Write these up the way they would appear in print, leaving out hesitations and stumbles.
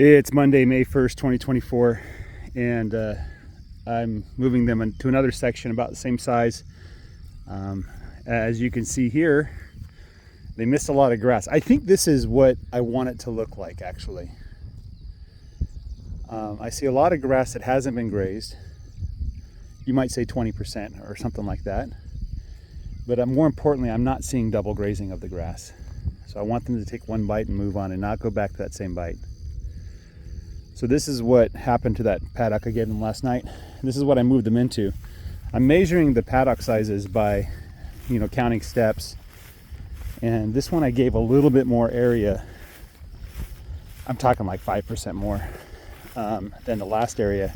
It's Monday, May 1st, 2024, and I'm moving them to another section about the same size. As you can see here, they missed a lot of grass. I think this is what I want it to look like, actually. I see a lot of grass that hasn't been grazed. You might say 20% or something like that. But more importantly, I'm not seeing double grazing of the grass. So I want them to take one bite and move on and not go back to that same bite. So this is what happened to that paddock I gave them last night. This is what I moved them into. I'm measuring the paddock sizes by, counting steps. And this one I gave a little bit more area. I'm talking like 5% more than the last area.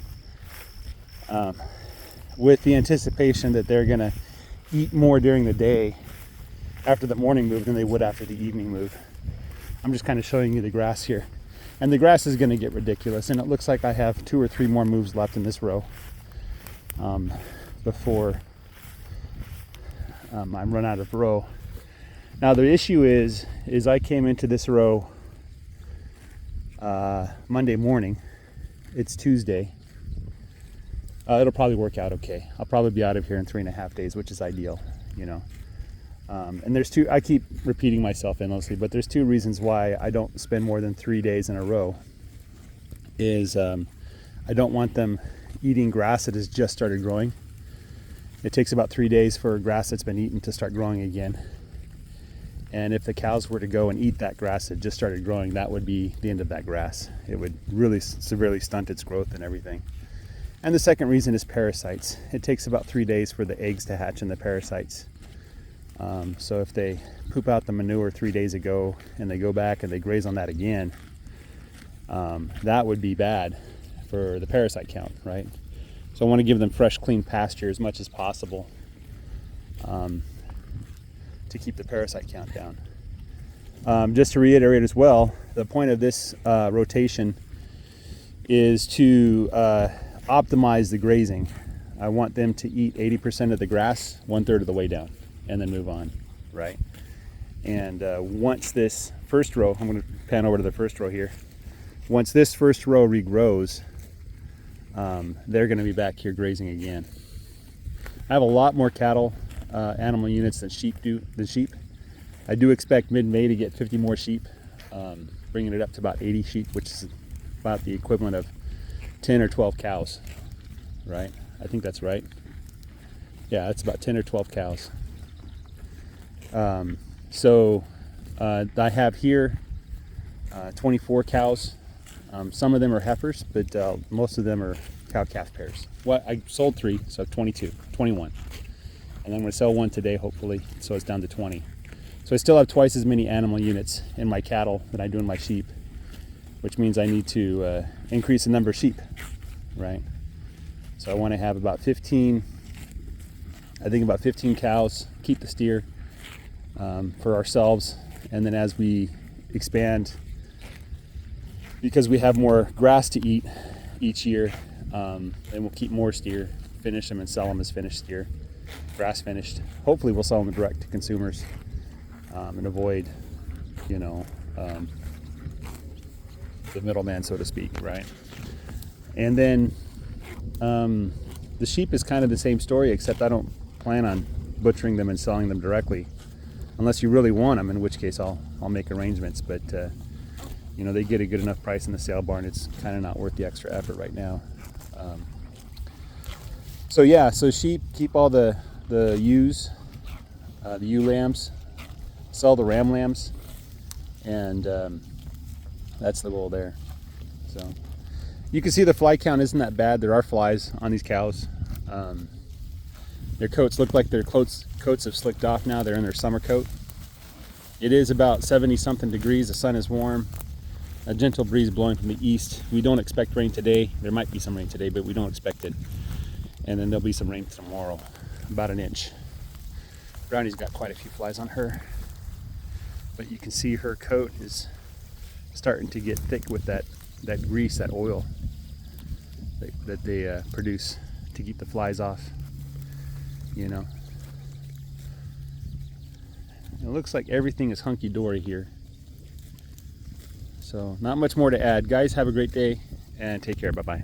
With the anticipation that they're gonna eat more during the day after the morning move than they would after the evening move. I'm just kind of showing you the grass here. And the grass is going to get ridiculous, and it looks like I have 2 or 3 more moves left in this row before I run out of row. Now the issue is I came into this row Monday morning. It's Tuesday. It'll probably work out okay. I'll probably be out of here in 3.5 days, which is ideal, and there's I keep repeating myself endlessly, but there's 2 reasons why I don't spend more than 3 days in a row. I don't want them eating grass that has just started growing. It takes about 3 days for grass that's been eaten to start growing again. And if the cows were to go and eat that grass that just started growing, that would be the end of that grass. It would really severely stunt its growth and everything. And the second reason is parasites. It takes about 3 days for the eggs to hatch in the parasites. So if they poop out the manure 3 days ago and they go back and they graze on that again, that would be bad for the parasite count, right? So I want to give them fresh, clean pasture as much as possible to keep the parasite count down. Just to reiterate as well, the point of this rotation is to optimize the grazing. I want them to eat 80% of the grass 1/3 of the way down and then move on, right? And once this first row, I'm going to pan over to the first row here. Once this first row regrows, they're going to be back here grazing again. I have a lot more cattle, animal units than sheep. I do expect mid-May to get 50 more sheep, bringing it up to about 80 sheep, which is about the equivalent of 10 or 12 cows, right? I think that's right. Yeah, it's about 10 or 12 cows. I have here 24 cows. Some of them are heifers, but most of them are cow-calf pairs. I sold 3, so I have 21. And I'm going to sell 1 today, hopefully, so it's down to 20. So I still have twice as many animal units in my cattle than I do in my sheep, which means I need to increase the number of sheep, right? So I want to have about 15 cows, keep the steer for ourselves, and then as we expand, because we have more grass to eat each year, then we'll keep more steer, finish them and sell them as finished steer, grass finished. Hopefully we'll sell them direct to consumers and avoid, the middleman, so to speak, right? And then the sheep is kind of the same story, except I don't plan on butchering them and selling them directly, unless you really want them, in which case I'll make arrangements. But they get a good enough price in the sale barn. It's kind of not worth the extra effort right now. So sheep, keep all the ewes, the ewe lambs, sell the ram lambs, and that's the goal there. So you can see the fly count isn't that bad. There are flies on these cows. Their coats look like their coats have slicked off now. They're in their summer coat. It is about 70-something degrees. The sun is warm. A gentle breeze blowing from the east. We don't expect rain today. There might be some rain today, but we don't expect it. And then there'll be some rain tomorrow, about 1 inch. Brownie's got quite a few flies on her, but you can see her coat is starting to get thick with that grease, that oil that they produce to keep the flies off. It looks like everything is hunky-dory here. So not much more to add. Guys, have a great day and take care. Bye-bye.